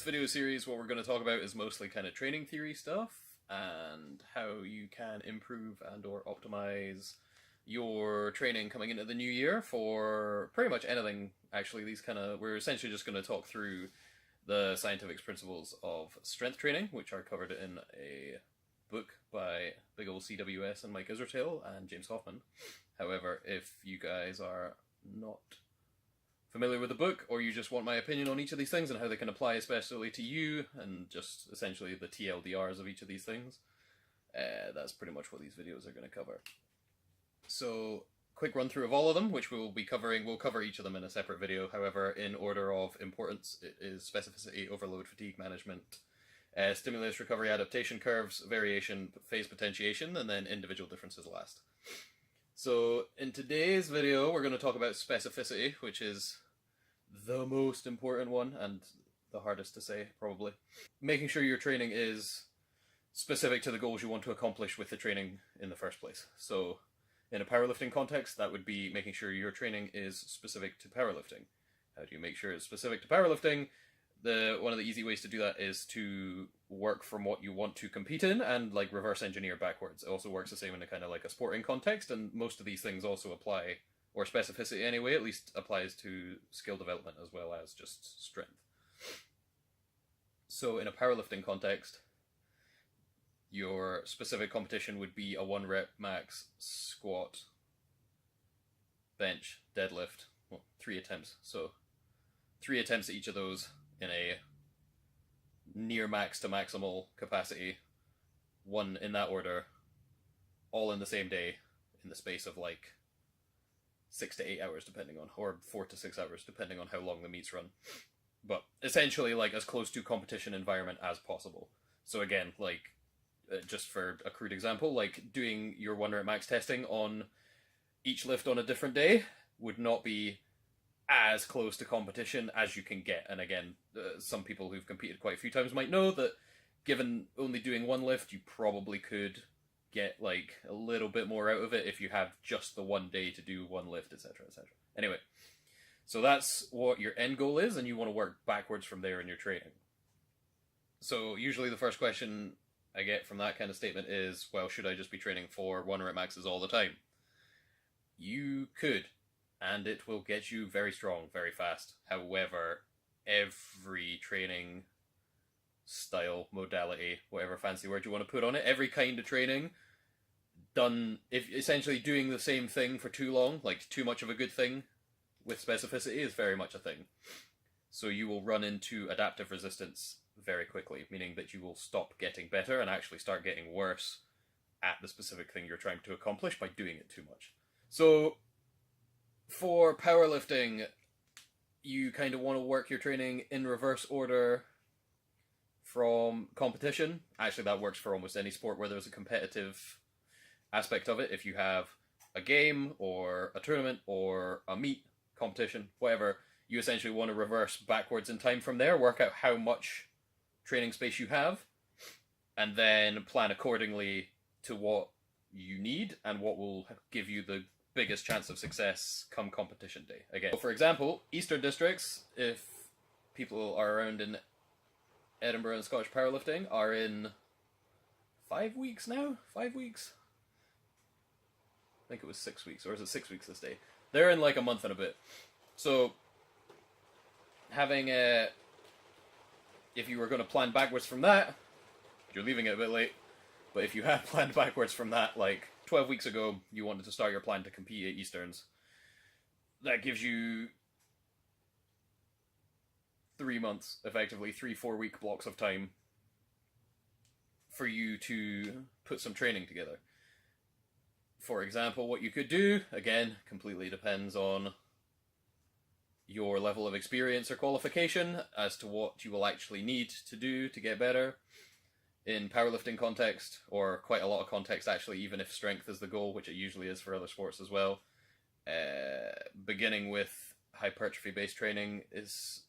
video series, what we're going to talk about is mostly kind of training theory stuff and how you can improve and or optimize your training coming into the new year for pretty much anything. Actually, we're essentially just going to talk through the scientific principles of strength training, which are covered in a book by big old CWS and Mike Isertail and James Hoffman. However, if you guys are not familiar with the book, or you just want my opinion on each of these things and how they can apply especially to you, and just essentially the TLDRs of each of these things, that's pretty much what these videos are going to cover. So, quick run through of all of them, which we'll be covering. We'll cover each of them in a separate video. However, in order of importance, it is specificity, overload, fatigue management, stimulus, recovery, adaptation curves, variation, phase potentiation, and then individual differences last. So in today's video, we're going to talk about specificity, which is the most important one and the hardest to say, probably. Making sure your training is specific to the goals you want to accomplish with the training in the first place. So in a powerlifting context, that would be making sure your training is specific to powerlifting. How do you make sure it's specific to powerlifting? One of the easy ways to do that is to work from what you want to compete in and like reverse engineer backwards. It also works the same in a kind of like a sporting context, and most of these things also apply, or specificity anyway, at least applies to skill development as well as just strength. So in a powerlifting context, your specific competition would be a 1 rep max squat, bench, deadlift, well, 3 attempts. So 3 attempts at each of those in a near max to maximal capacity, 1 in that order, all in the same day, in the space of like 6 to 8 hours depending on, or 4 to 6 hours depending on how long the meets run. But essentially like as close to competition environment as possible. So again, like just for a crude example, like doing your 1 rep max testing on each lift on a different day would not be as close to competition as you can get. And again, some people who've competed quite a few times might know that given only doing 1 lift, you probably could get like a little bit more out of it if you have just the 1 day to do 1 lift, etc., etc. Anyway, so that's what your end goal is, and you want to work backwards from there in your training. So usually the first question I get from that kind of statement is, well, should I just be training for 1 rep maxes all the time? You could, and it will get you very strong very fast. However, every training style, modality, whatever fancy word you want to put on it, every kind of training done, if essentially doing the same thing for too long, like too much of a good thing with specificity, is very much a thing. So you will run into adaptive resistance very quickly, meaning that you will stop getting better and actually start getting worse at the specific thing you're trying to accomplish by doing it too much. So for powerlifting, you kind of want to work your training in reverse order from competition. Actually, that works for almost any sport where there's a competitive aspect of it. If you have a game or a tournament or a meet competition, whatever, you essentially want to reverse backwards in time from there, work out how much training space you have, and then plan accordingly to what you need and what will give you the biggest chance of success come competition day. Again, so for example, Eastern Districts, if people are around in Edinburgh and Scottish powerlifting, are in 5 weeks now? 5 weeks? I think it was 6 weeks, or is it 6 weeks this day? They're in like a month and a bit. So having if you were going to plan backwards from that, you're leaving it a bit late, but if you have planned backwards from that, like 12 weeks ago, you wanted to start your plan to compete at Easterns, that gives you 3 months, effectively 3-4 week blocks of time for you to put some training together. For example, what you could do, again, completely depends on your level of experience or qualification as to what you will actually need to do to get better. In powerlifting context, or quite a lot of context actually, even if strength is the goal, which it usually is for other sports as well, beginning with hypertrophy-based training is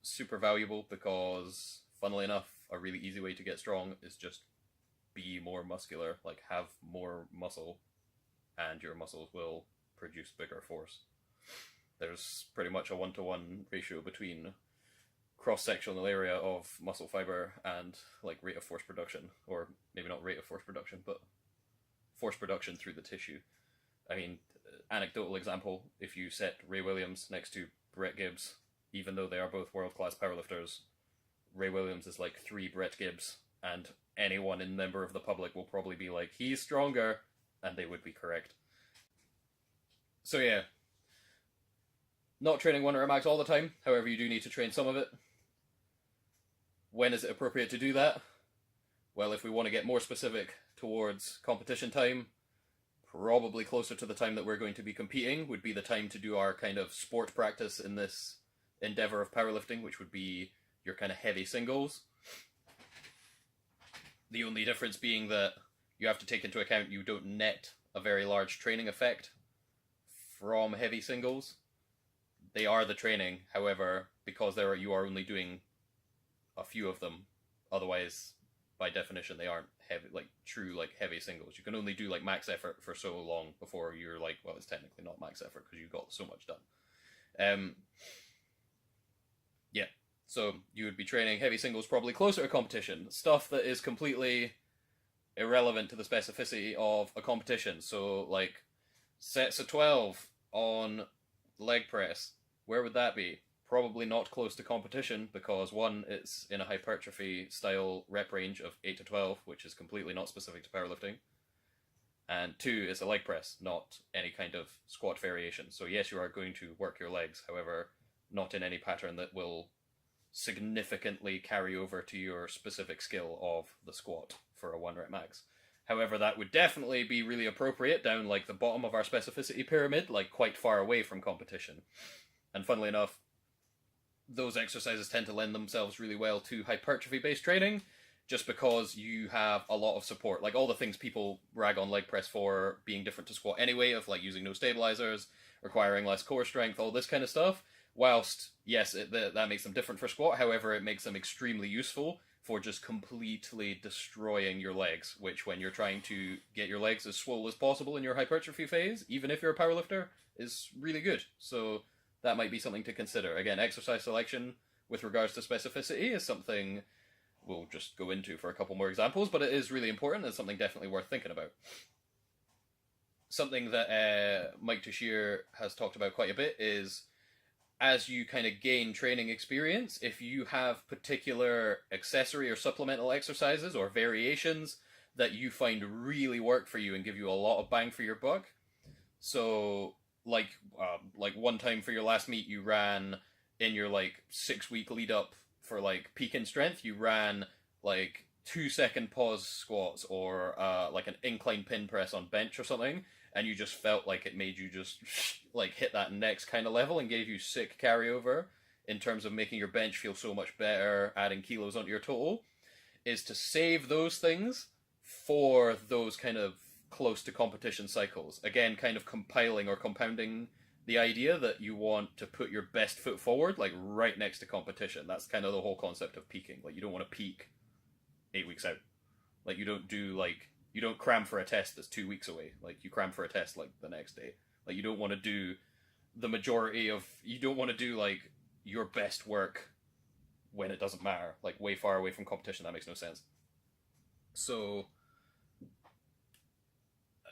super valuable because, funnily enough, a really easy way to get strong is just be more muscular, like have more muscle, and your muscles will produce bigger force. There's pretty much a 1-to-1 ratio between cross-sectional area of muscle fiber and like rate of force production, or maybe not rate of force production, but force production through the tissue. I mean, anecdotal example, if you set Ray Williams next to Brett Gibbs, even though they are both world-class powerlifters, Ray Williams is like 3 Brett Gibbs, and anyone in member of the public will probably be like, he's stronger, and they would be correct. So yeah, not training 1 rep max all the time, however you do need to train some of it. When is it appropriate to do that? Well, if we want to get more specific towards competition time, probably closer to the time that we're going to be competing would be the time to do our kind of sport practice in this endeavor of powerlifting, which would be your kind of heavy singles. The only difference being that you have to take into account you don't net a very large training effect from heavy singles. They are the training, however, because you are only doing a few of them. Otherwise, by definition, they aren't heavy, like true like heavy singles. You can only do like max effort for so long before you're like, well, it's technically not max effort because you got so much done. Yeah, so you would be training heavy singles probably closer to competition. Stuff that is completely irrelevant to the specificity of a competition. So like sets of 12 on leg press, where would that be? Probably not close to competition because 1, it's in a hypertrophy style rep range of 8 to 12, which is completely not specific to powerlifting. And 2, it's a leg press, not any kind of squat variation. So yes, you are going to work your legs, however, not in any pattern that will significantly carry over to your specific skill of the squat for a 1 rep max. However, that would definitely be really appropriate down like the bottom of our specificity pyramid, like quite far away from competition. And funnily enough, those exercises tend to lend themselves really well to hypertrophy-based training, just because you have a lot of support. Like all the things people rag on leg press for being different to squat anyway, of like using no stabilizers, requiring less core strength, all this kind of stuff. Whilst, yes, that makes them different for squat, however, it makes them extremely useful for just completely destroying your legs, which when you're trying to get your legs as swole as possible in your hypertrophy phase, even if you're a powerlifter, is really good. So that might be something to consider. Again, exercise selection with regards to specificity is something we'll just go into for a couple more examples, but it is really important. It's something definitely worth thinking about. Something that Mike Teixeira has talked about quite a bit is, as you kind of gain training experience, if you have particular accessory or supplemental exercises or variations that you find really work for you and give you a lot of bang for your buck. So like one time for your last meet, you ran in your like 6-week lead up for like peak in strength, you ran like 2-second pause squats or like an incline pin press on bench or something, and you just felt like it made you just like hit that next kind of level and gave you sick carryover in terms of making your bench feel so much better, adding kilos onto your total, is to save those things for those kind of close to competition cycles. Again, kind of compiling or compounding the idea that you want to put your best foot forward, like right next to competition. That's kind of the whole concept of peaking. Like you don't want to peak 8 weeks out. Like you don't cram for a test that's 2 weeks away. Like you cram for a test like the next day. Like you don't want to do you don't want to do like your best work when it doesn't matter, like way far away from competition. That makes no sense. So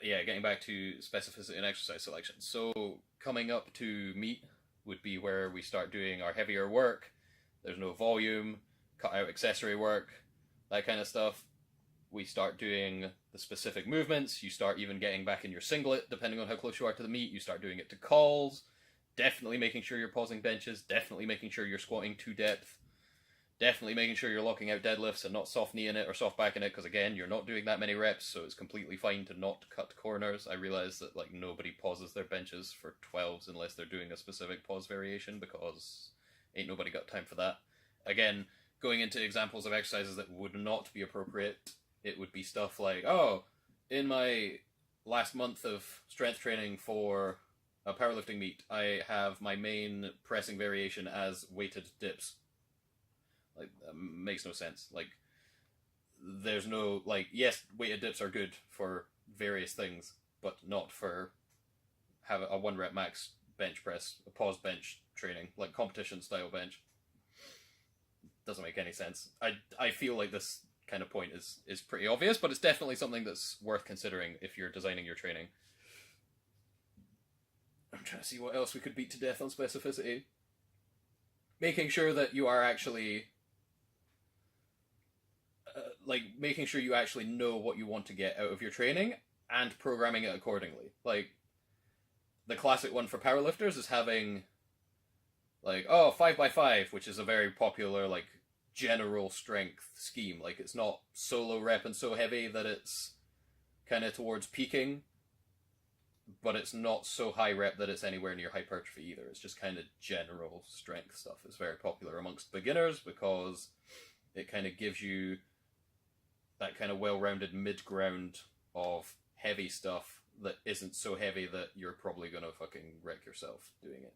yeah, getting back to specificity and exercise selection. So coming up to meet would be where we start doing our heavier work. There's no volume, cut out accessory work, that kind of stuff. We start doing the specific movements. You start even getting back in your singlet, depending on how close you are to the meet. You start doing it to calls. Definitely making sure you're pausing benches. Definitely making sure you're squatting to depth. Definitely making sure you're locking out deadlifts and not soft kneeing it or soft backing it, because again, you're not doing that many reps, so it's completely fine to not cut corners. I realize that like nobody pauses their benches for 12s unless they're doing a specific pause variation, because ain't nobody got time for that. Again, going into examples of exercises that would not be appropriate, it would be stuff like, oh, in my last month of strength training for a powerlifting meet, I have my main pressing variation as weighted dips. Like, that makes no sense. Like, there's no, like, yes, weighted dips are good for various things, but not for have a 1 rep max bench press, a pause bench training, like competition style bench. doesn't make any sense. I feel like this kind of point is pretty obvious, but it's definitely something that's worth considering if you're designing your training. I'm trying to see what else we could beat to death on specificity. Making sure that you are actually making sure you actually know what you want to get out of your training and programming it accordingly. Like, the classic one for powerlifters is having, like, 5x5, which is a very popular, like, general strength scheme. Like, it's not solo rep and so heavy that it's kind of towards peaking, but it's not so high rep that it's anywhere near hypertrophy either. It's just kind of general strength stuff. It's very popular amongst beginners because it kind of gives you that kind of well-rounded mid-ground of heavy stuff that isn't so heavy that you're probably going to fucking wreck yourself doing it.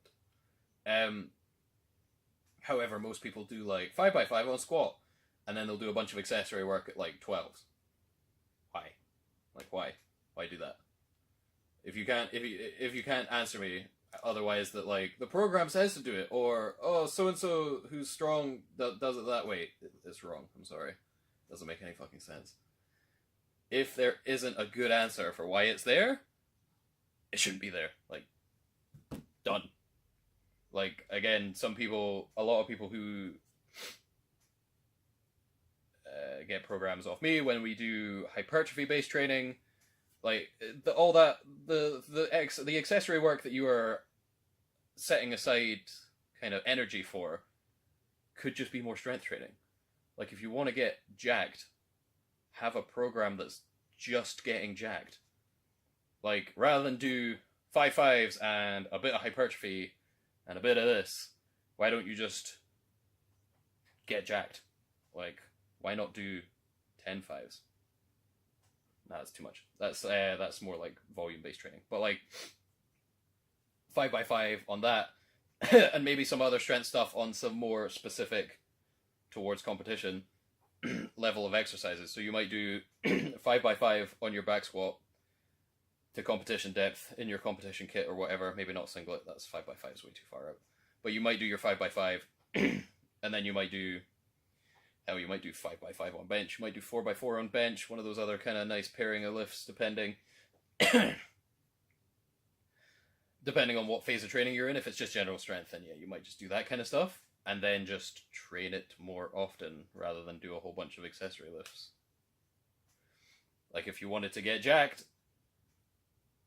However, most people do like 5x5 on squat, and then they'll do a bunch of accessory work at like 12s. Why? Like, why? Why do that? If you can't answer me otherwise that, like, the program says to do it, or, so and so who's strong does it that way, it's wrong. I'm sorry. Doesn't make any fucking sense. If there isn't a good answer for why it's there, it shouldn't be there. Like, done. Like, again, a lot of people who get programs off me when we do hypertrophy-based training, like, the accessory work that you are setting aside kind of energy for could just be more strength training. Like, if you want to get jacked, have a program that's just getting jacked. Like, rather than do 5x5s and a bit of hypertrophy and a bit of this, why don't you just get jacked? Like, why not do 10x5s? Nah, that's too much. That's more like volume-based training. But, like, 5x5 on that, and maybe some other strength stuff on some more specific towards competition level of exercises. So you might do 5x5 on your back squat to competition depth in your competition kit or whatever. Maybe not singlet, that's 5x5 is way too far out. But you might do your 5x5 and then you might do 5x5 on bench. You might do 4x4 on bench, one of those other kind of nice pairing of lifts, depending on what phase of training you're in. If it's just general strength, then yeah, you might just do that kind of stuff. And then just train it more often rather than do a whole bunch of accessory lifts. Like, if you wanted to get jacked,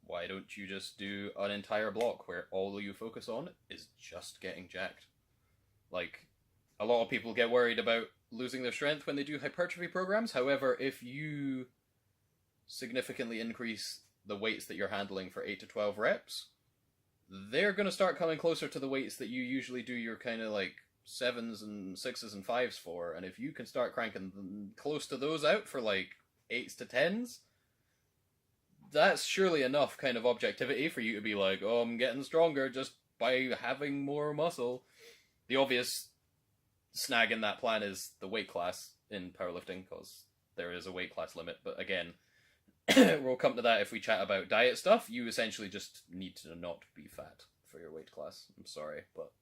why don't you just do an entire block where all you focus on is just getting jacked? Like, a lot of people get worried about losing their strength when they do hypertrophy programs. However, if you significantly increase the weights that you're handling for 8 to 12 reps, they're going to start coming closer to the weights that you usually do your kind of like 7s and 6s and 5s for, and if you can start cranking them close to those out for like 8s to 10s, that's surely enough kind of objectivity for you to be like, oh, I'm getting stronger just by having more muscle. The obvious snag in that plan is the weight class in powerlifting, because there is a weight class limit, but again, we'll come to that if we chat about diet stuff. You essentially just need to not be fat for your weight class. I'm sorry, but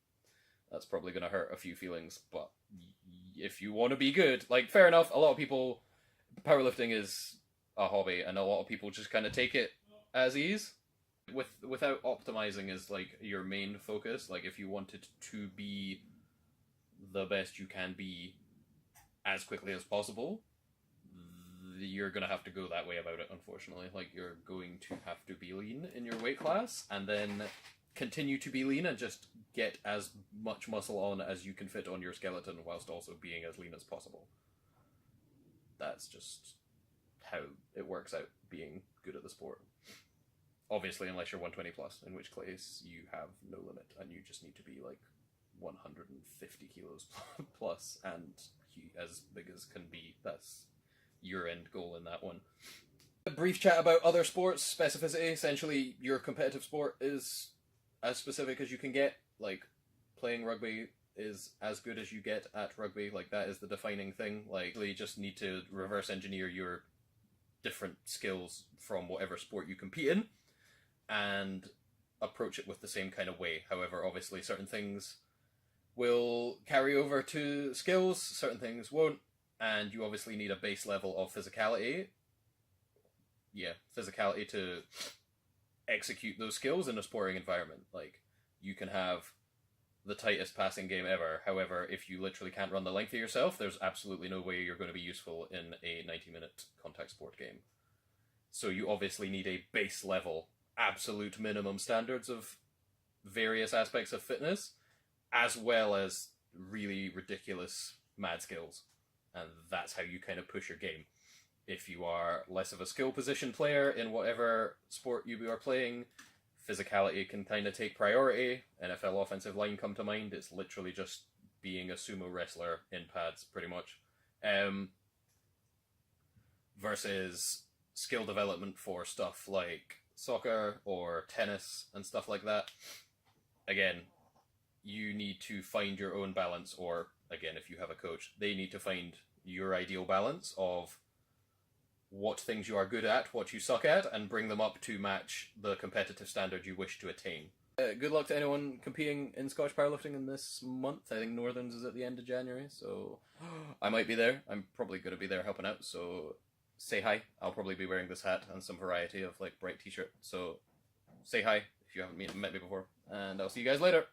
that's probably going to hurt a few feelings. But if you want to be good, like, fair enough, a lot of people, powerlifting is a hobby, and a lot of people just kind of take it as ease. Without optimizing as, like, your main focus, like, if you wanted to be the best you can be as quickly as possible, you're going to have to go that way about it, unfortunately. Like, you're going to have to be lean in your weight class, and then continue to be lean and just get as much muscle on as you can fit on your skeleton whilst also being as lean as possible. That's just how it works out being good at the sport. Obviously, unless you're 120 plus, in which case you have no limit, and you just need to be like 150 kilos plus and as big as can be. That's your end goal in that one. A brief chat about other sports. Specificity. Essentially, your competitive sport is as specific as you can get. Like, playing rugby is as good as you get at rugby. Like, that is the defining thing. Like, you just need to reverse engineer your different skills from whatever sport you compete in and approach it with the same kind of way. However, obviously, certain things will carry over to skills, certain things won't, and you obviously need a base level of physicality. Yeah, physicality to execute those skills in a sporting environment. Like, you can have the tightest passing game ever. However, if you literally can't run the length of yourself, there's absolutely no way you're going to be useful in a 90-minute contact sport game. So you obviously need a base level, absolute minimum standards of various aspects of fitness, as well as really ridiculous mad skills. And that's how you kind of push your game. If you are less of a skill position player in whatever sport you are playing, physicality can kind of take priority. NFL offensive line come to mind. It's literally just being a sumo wrestler in pads, pretty much. Versus skill development for stuff like soccer or tennis and stuff like that. Again, you need to find your own balance, or again, if you have a coach, they need to find your ideal balance of what things you are good at, what you suck at, and bring them up to match the competitive standard you wish to attain. Good luck to anyone competing in Scottish powerlifting in this month. I think Northerns is at the end of January, so I might be there. I'm probably going to be there helping out, so say hi. I'll probably be wearing this hat and some variety of like bright t-shirt, so say hi if you haven't met me before, and I'll see you guys later.